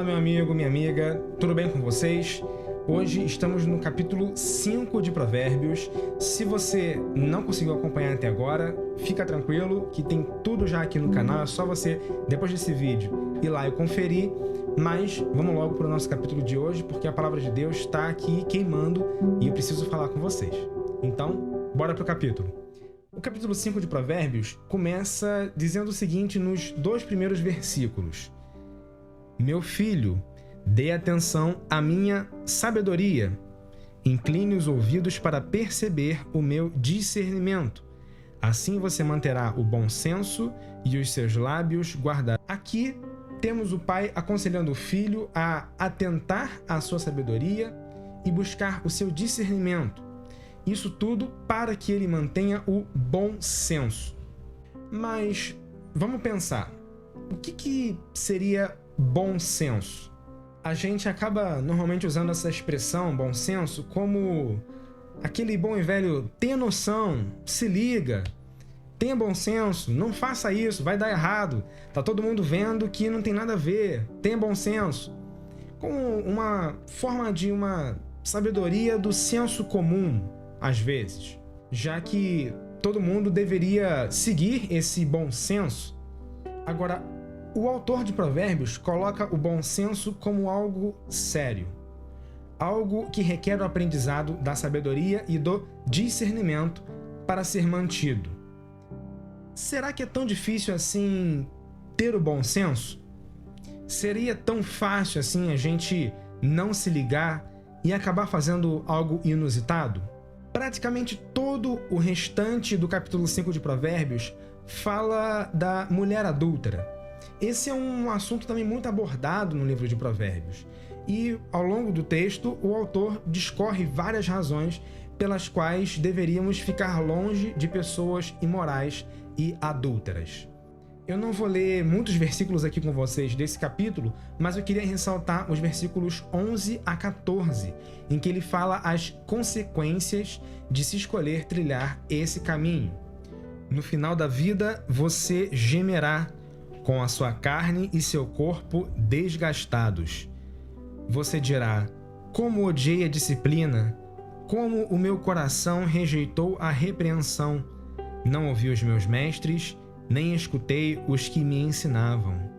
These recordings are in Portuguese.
Fala, meu amigo, minha amiga, tudo bem com vocês? Hoje estamos no capítulo 5 de Provérbios. Se você não conseguiu acompanhar até agora, fica tranquilo que tem tudo já aqui no canal. É só você, depois desse vídeo, ir lá e conferir. Mas vamos logo para o nosso capítulo de hoje, porque a palavra de Deus está aqui queimando e eu preciso falar com vocês. Então, bora para o capítulo. O capítulo 5 de Provérbios começa dizendo o seguinte nos dois primeiros versículos. Meu filho, dê atenção à minha sabedoria. Incline os ouvidos para perceber o meu discernimento. Assim você manterá o bom senso e os seus lábios guardarão. Aqui temos o pai aconselhando o filho a atentar à sua sabedoria e buscar o seu discernimento. Isso tudo para que ele mantenha o bom senso. Mas vamos pensar, o que seria bom senso? A gente acaba normalmente usando essa expressão, bom senso, como aquele bom e velho tenha noção, se liga, tenha bom senso, não faça isso, vai dar errado, tá todo mundo vendo que não tem nada a ver, tenha bom senso. Como uma forma de uma sabedoria do senso comum, às vezes, já que todo mundo deveria seguir esse bom senso. Agora, o autor de Provérbios coloca o bom senso como algo sério, algo que requer o aprendizado da sabedoria e do discernimento para ser mantido. Será que é tão difícil assim ter o bom senso? Seria tão fácil assim a gente não se ligar e acabar fazendo algo inusitado? Praticamente todo o restante do capítulo 5 de Provérbios fala da mulher adúltera. Esse é um assunto também muito abordado no livro de Provérbios. E, ao longo do texto, o autor discorre várias razões pelas quais deveríamos ficar longe de pessoas imorais e adúlteras. Eu não vou ler muitos versículos aqui com vocês desse capítulo, mas eu queria ressaltar os versículos 11 a 14, em que ele fala as consequências de se escolher trilhar esse caminho. No final da vida, você gemerá com a sua carne e seu corpo desgastados. Você dirá, como odiei a disciplina, como o meu coração rejeitou a repreensão. Não ouvi os meus mestres, nem escutei os que me ensinavam.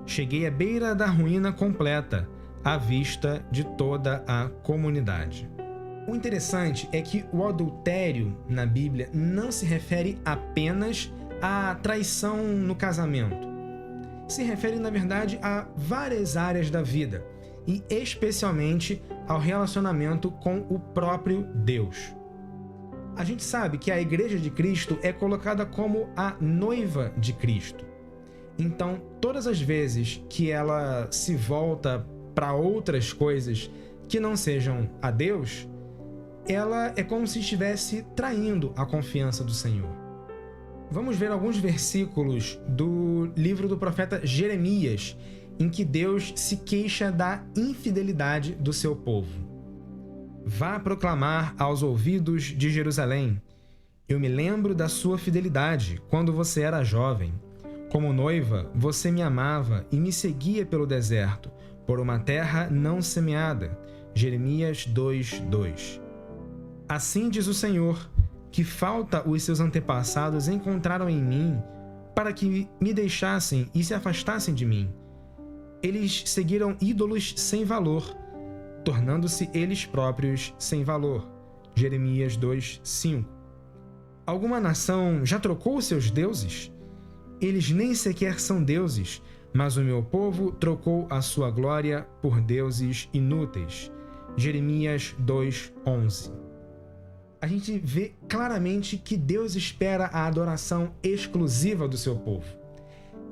Cheguei à beira da ruína completa, à vista de toda a comunidade. O interessante é que o adultério na Bíblia não se refere apenas à traição no casamento. Se refere, na verdade, a várias áreas da vida, e especialmente ao relacionamento com o próprio Deus. A gente sabe que a Igreja de Cristo é colocada como a noiva de Cristo. Então, todas as vezes que ela se volta para outras coisas que não sejam a Deus, ela é como se estivesse traindo a confiança do Senhor. Vamos ver alguns versículos do livro do profeta Jeremias, em que Deus se queixa da infidelidade do seu povo. Vá proclamar aos ouvidos de Jerusalém: eu me lembro da sua fidelidade quando você era jovem. Como noiva, você me amava e me seguia pelo deserto, por uma terra não semeada. Jeremias 2:2. Assim diz o Senhor, que falta os seus antepassados encontraram em mim, para que me deixassem e se afastassem de mim. Eles seguiram ídolos sem valor, tornando-se eles próprios sem valor. Jeremias 2:5. Alguma nação já trocou os seus deuses? Eles nem sequer são deuses, mas o meu povo trocou a sua glória por deuses inúteis. Jeremias 2:11. A gente vê claramente que Deus espera a adoração exclusiva do seu povo.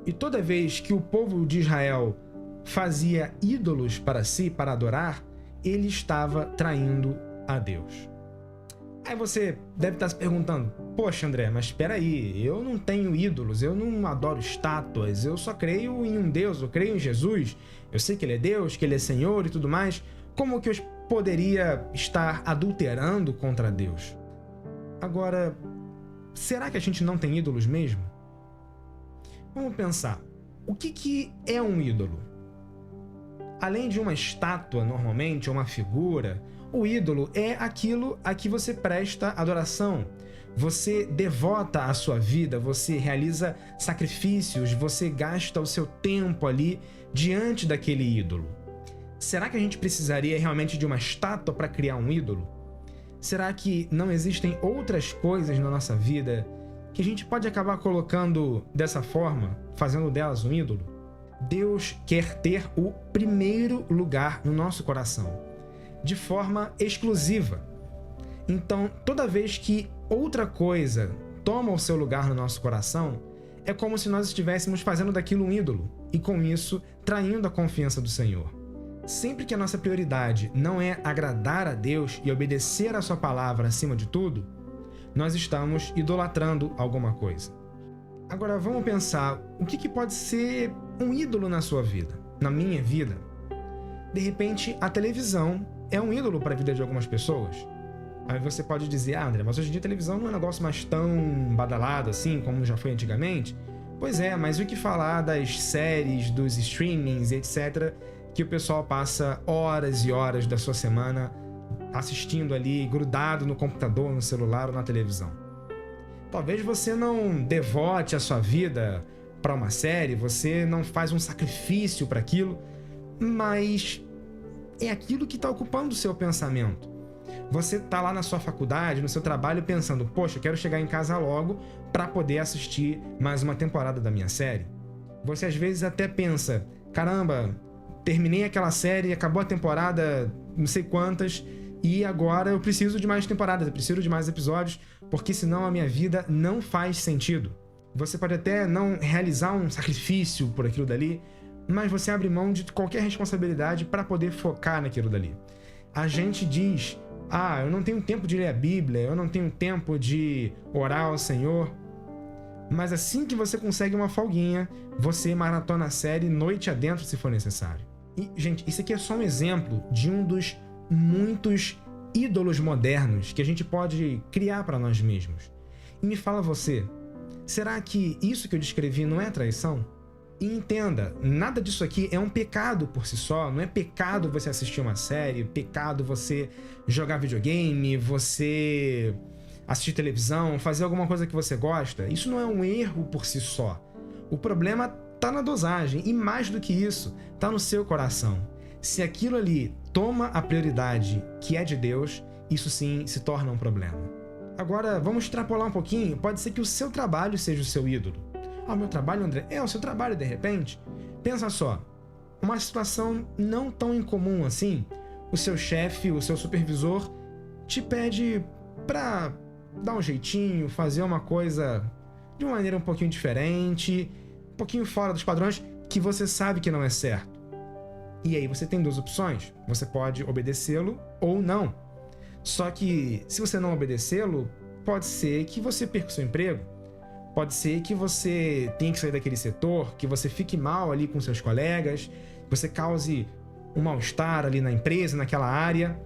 E toda vez que o povo de Israel fazia ídolos para si, para adorar, ele estava traindo a Deus. Aí você deve estar se perguntando, poxa André, mas espera aí, eu não tenho ídolos, eu não adoro estátuas, eu só creio em um Deus, eu creio em Jesus, eu sei que Ele é Deus, que Ele é Senhor e tudo mais, como que eu poderia estar adulterando contra Deus? Agora, será que a gente não tem ídolos mesmo? Vamos pensar, o que é um ídolo? Além de uma estátua, normalmente, ou uma figura, o ídolo é aquilo a que você presta adoração. Você devota a sua vida, você realiza sacrifícios, você gasta o seu tempo ali diante daquele ídolo. Será que a gente precisaria realmente de uma estátua para criar um ídolo? Será que não existem outras coisas na nossa vida que a gente pode acabar colocando dessa forma, fazendo delas um ídolo? Deus quer ter o primeiro lugar no nosso coração, de forma exclusiva. Então, toda vez que outra coisa toma o seu lugar no nosso coração, é como se nós estivéssemos fazendo daquilo um ídolo e, com isso, traindo a confiança do Senhor. Sempre que a nossa prioridade não é agradar a Deus e obedecer a sua palavra acima de tudo, nós estamos idolatrando alguma coisa. Agora vamos pensar, o que pode ser um ídolo na sua vida, na minha vida? De repente, a televisão é um ídolo para a vida de algumas pessoas. Aí você pode dizer, André, mas hoje em dia a televisão não é um negócio mais tão badalado assim como já foi antigamente. Pois é, mas o que falar das séries, dos streamings, etc., que o pessoal passa horas e horas da sua semana assistindo ali, grudado no computador, no celular ou na televisão. Talvez você não devote a sua vida para uma série, você não faz um sacrifício para aquilo, mas é aquilo que está ocupando o seu pensamento. Você está lá na sua faculdade, no seu trabalho, pensando, poxa, eu quero chegar em casa logo para poder assistir mais uma temporada da minha série. Você às vezes até pensa, caramba, terminei aquela série, acabou a temporada, não sei quantas, e agora eu preciso de mais temporadas, eu preciso de mais episódios, porque senão a minha vida não faz sentido. Você pode até não realizar um sacrifício por aquilo dali, mas você abre mão de qualquer responsabilidade para poder focar naquilo dali. A gente diz, eu não tenho tempo de ler a Bíblia, eu não tenho tempo de orar ao Senhor, mas assim que você consegue uma folguinha, você maratona a série noite adentro se for necessário. E, gente, isso aqui é só um exemplo de um dos muitos ídolos modernos que a gente pode criar para nós mesmos. E me fala você, será que isso que eu descrevi não é traição? E entenda, nada disso aqui é um pecado por si só, não é pecado você assistir uma série, pecado você jogar videogame, você assistir televisão, fazer alguma coisa que você gosta. Isso não é um erro por si só. O problema tá na dosagem e, mais do que isso, tá no seu coração. Se aquilo ali toma a prioridade que é de Deus, isso sim se torna um problema. Agora, vamos extrapolar um pouquinho. Pode ser que o seu trabalho seja o seu ídolo. Meu trabalho, André? É o seu trabalho, de repente? Pensa só, uma situação não tão incomum assim, o seu chefe, o seu supervisor, te pede pra dar um jeitinho, fazer uma coisa de uma maneira um pouquinho diferente, um pouquinho fora dos padrões, que você sabe que não é certo. E aí você tem duas opções. Você pode obedecê-lo ou não. Só que, se você não obedecê-lo, pode ser que você perca o seu emprego. Pode ser que você tenha que sair daquele setor, que você fique mal ali com seus colegas, que você cause um mal-estar ali na empresa, naquela área.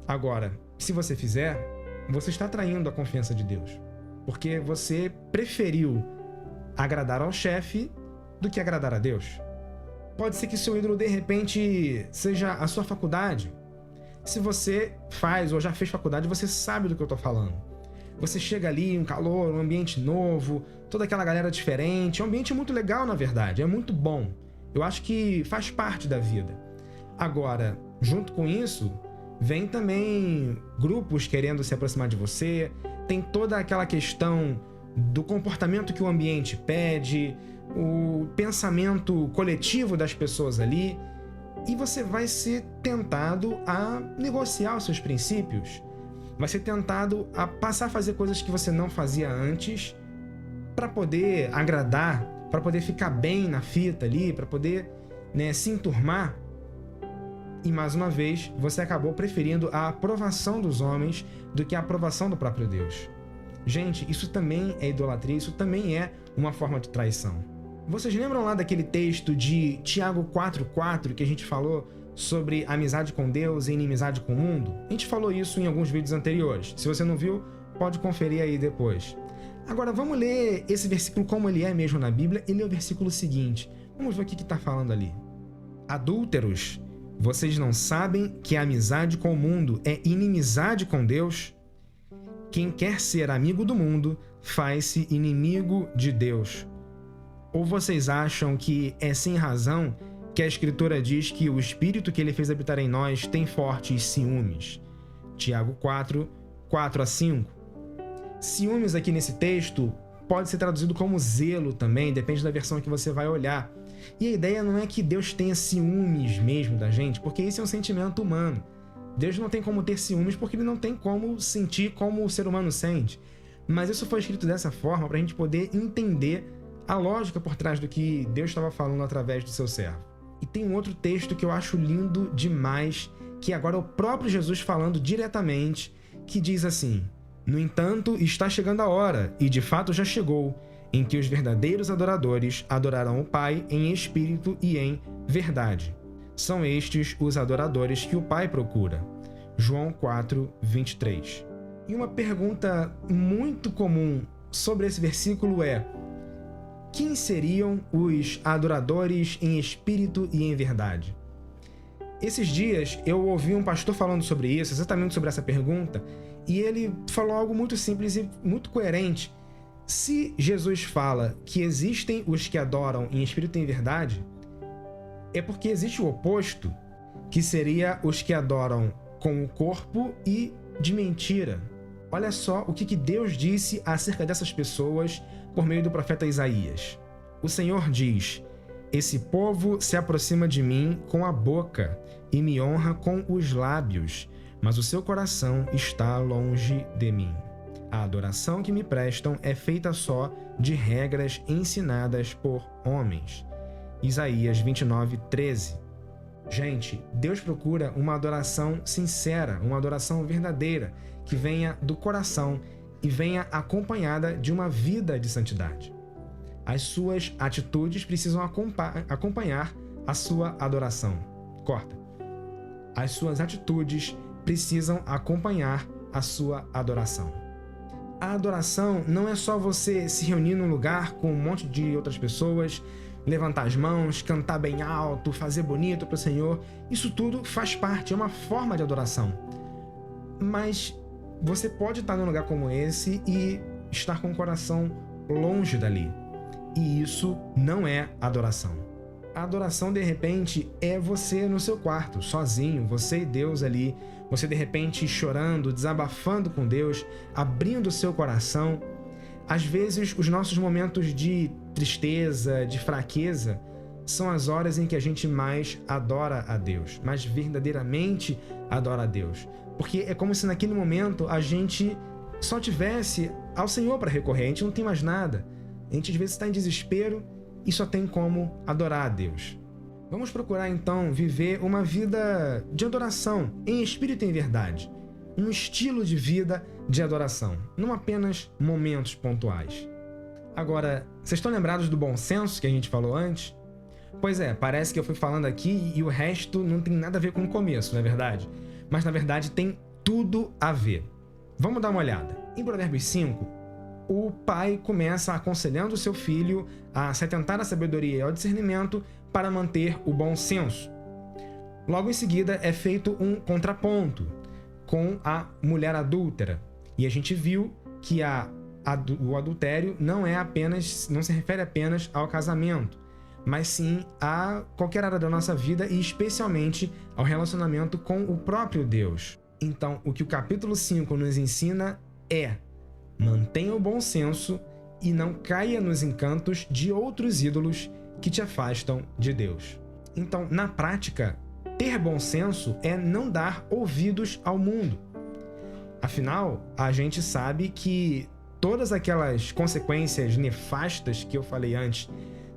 Agora, se você fizer, você está traindo a confiança de Deus. Porque você preferiu agradar ao chefe do que agradar a Deus. Pode ser que seu ídolo, de repente, seja a sua faculdade. Se você faz ou já fez faculdade, você sabe do que eu estou falando. Você chega ali, um calor, um ambiente novo, toda aquela galera diferente. É um ambiente muito legal, na verdade. É muito bom. Eu acho que faz parte da vida. Agora, junto com isso, vem também grupos querendo se aproximar de você. Tem toda aquela questão do comportamento que o ambiente pede, o pensamento coletivo das pessoas ali. E você vai ser tentado a negociar os seus princípios. Vai ser tentado a passar a fazer coisas que você não fazia antes para poder agradar, para poder ficar bem na fita ali, para poder, se enturmar. E mais uma vez, você acabou preferindo a aprovação dos homens do que a aprovação do próprio Deus. Gente, isso também é idolatria, isso também é uma forma de traição. Vocês lembram lá daquele texto de Tiago 4,4 que a gente falou sobre amizade com Deus e inimizade com o mundo? A gente falou isso em alguns vídeos anteriores. Se você não viu, pode conferir aí depois. Agora vamos ler esse versículo como ele é mesmo na Bíblia e ler o versículo seguinte. Vamos ver o que está falando ali. Adúlteros, vocês não sabem que a amizade com o mundo é inimizade com Deus? Quem quer ser amigo do mundo faz-se inimigo de Deus. Ou vocês acham que é sem razão que a Escritura diz que o Espírito que Ele fez habitar em nós tem fortes ciúmes? Tiago 4, 4-5. Ciúmes aqui nesse texto pode ser traduzido como zelo também, depende da versão que você vai olhar. E a ideia não é que Deus tenha ciúmes mesmo da gente, porque esse é um sentimento humano. Deus não tem como ter ciúmes porque Ele não tem como sentir como o ser humano sente. Mas isso foi escrito dessa forma para a gente poder entender a lógica por trás do que Deus estava falando através do seu servo. E tem um outro texto que eu acho lindo demais, que agora é o próprio Jesus falando diretamente, que diz assim: no entanto, está chegando a hora, e de fato já chegou, em que os verdadeiros adoradores adorarão o Pai em espírito e em verdade. São estes os adoradores que o Pai procura. João 4, 23. E uma pergunta muito comum sobre esse versículo é: quem seriam os adoradores em espírito e em verdade? Esses dias eu ouvi um pastor falando sobre isso, exatamente sobre essa pergunta, e ele falou algo muito simples e muito coerente. Se Jesus fala que existem os que adoram em espírito e em verdade, é porque existe o oposto, que seria os que adoram com o corpo e de mentira. Olha só o que Deus disse acerca dessas pessoas por meio do profeta Isaías. O Senhor diz: esse povo se aproxima de mim com a boca e me honra com os lábios, mas o seu coração está longe de mim. A adoração que me prestam é feita só de regras ensinadas por homens. Isaías 29, 13. Gente, Deus procura uma adoração sincera, uma adoração verdadeira, que venha do coração e venha acompanhada de uma vida de santidade. As suas atitudes precisam acompanhar a sua adoração. Corta. As suas atitudes precisam acompanhar a sua adoração. A adoração não é só você se reunir num lugar com um monte de outras pessoas, levantar as mãos, cantar bem alto, fazer bonito para o Senhor. Isso tudo faz parte, é uma forma de adoração. Mas você pode estar num lugar como esse e estar com o coração longe dali. E isso não é adoração. A adoração, de repente, é você no seu quarto, sozinho, você e Deus ali, você de repente chorando, desabafando com Deus, abrindo o seu coração. Às vezes, os nossos momentos de tristeza, de fraqueza, são as horas em que a gente mais adora a Deus, mais verdadeiramente adora a Deus. Porque é como se naquele momento a gente só tivesse ao Senhor para recorrer, a gente não tem mais nada. A gente às vezes está em desespero e só tem como adorar a Deus. Vamos procurar então viver uma vida de adoração, em espírito e em verdade. Um estilo de vida de adoração, não apenas momentos pontuais. Agora, vocês estão lembrados do bom senso que a gente falou antes? Pois é, parece que eu fui falando aqui e o resto não tem nada a ver com o começo, não é verdade? Mas na verdade tem tudo a ver. Vamos dar uma olhada. Em Provérbios 5, o pai começa aconselhando o seu filho a se atentar à sabedoria e ao discernimento para manter o bom senso. Logo em seguida é feito um contraponto com a mulher adúltera. E a gente viu que o adultério não se refere apenas ao casamento, mas sim a qualquer área da nossa vida e especialmente ao relacionamento com o próprio Deus. Então, o que o capítulo 5 nos ensina é: mantenha o bom senso e não caia nos encantos de outros ídolos que te afastam de Deus. Então, na prática, ter bom senso é não dar ouvidos ao mundo. Afinal, a gente sabe que todas aquelas consequências nefastas que eu falei antes,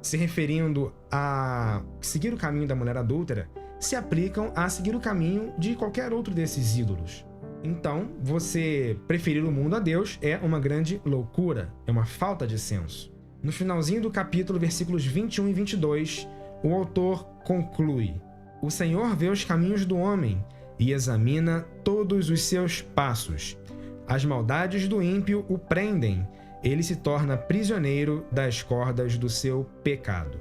se referindo a seguir o caminho da mulher adúltera, se aplicam a seguir o caminho de qualquer outro desses ídolos. Então, você preferir o mundo a Deus é uma grande loucura, é uma falta de senso. No finalzinho do capítulo, versículos 21 e 22, o autor conclui: o Senhor vê os caminhos do homem e examina todos os seus passos. As maldades do ímpio o prendem, ele se torna prisioneiro das cordas do seu pecado.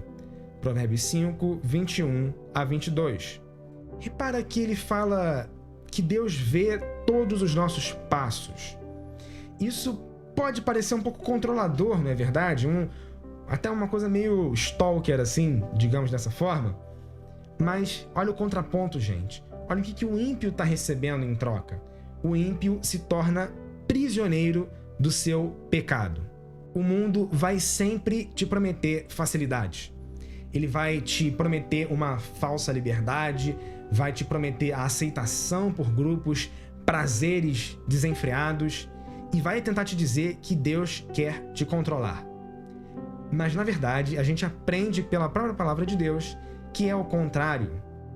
Provérbios 5, 21 a 22. Repara que ele fala que Deus vê todos os nossos passos. Isso pode parecer um pouco controlador, não é verdade? Até uma coisa meio stalker, assim, digamos dessa forma. Mas olha o contraponto, gente. Olha o que o ímpio está recebendo em troca. O ímpio se torna prisioneiro do seu pecado. O mundo vai sempre te prometer facilidades. Ele vai te prometer uma falsa liberdade, vai te prometer a aceitação por grupos, prazeres desenfreados e vai tentar te dizer que Deus quer te controlar. Mas, na verdade, a gente aprende pela própria palavra de Deus que é o contrário.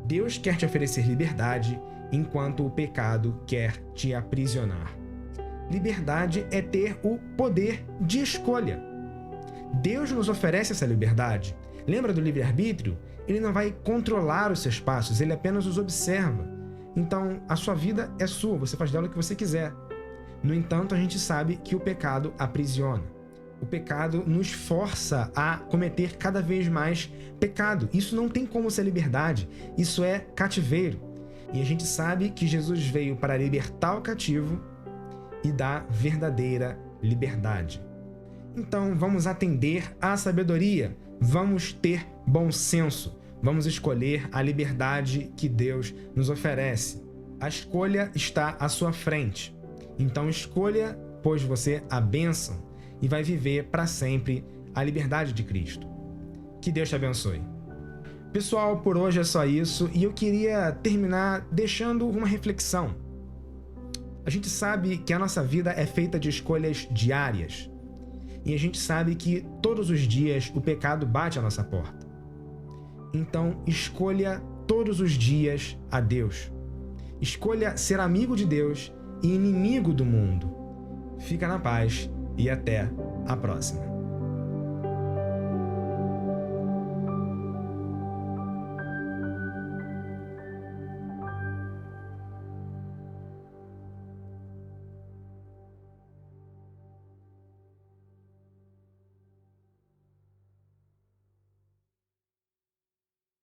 Deus quer te oferecer liberdade, enquanto o pecado quer te aprisionar. Liberdade é ter o poder de escolha. Deus nos oferece essa liberdade. Lembra do livre-arbítrio? Ele não vai controlar os seus passos, ele apenas os observa. Então, a sua vida é sua, você faz dela o que você quiser. No entanto, a gente sabe que o pecado aprisiona. O pecado nos força a cometer cada vez mais pecado. Isso não tem como ser liberdade, isso é cativeiro. E a gente sabe que Jesus veio para libertar o cativo e dar verdadeira liberdade. Então, vamos atender à sabedoria, vamos ter bom senso, vamos escolher a liberdade que Deus nos oferece. A escolha está à sua frente. Então, escolha, pois você a bênção, e vai viver para sempre a liberdade de Cristo. Que Deus te abençoe. Pessoal, por hoje é só isso e eu queria terminar deixando uma reflexão. A gente sabe que a nossa vida é feita de escolhas diárias e a gente sabe que todos os dias o pecado bate à nossa porta. Então, escolha todos os dias a Deus. Escolha ser amigo de Deus e inimigo do mundo. Fica na paz e até a próxima.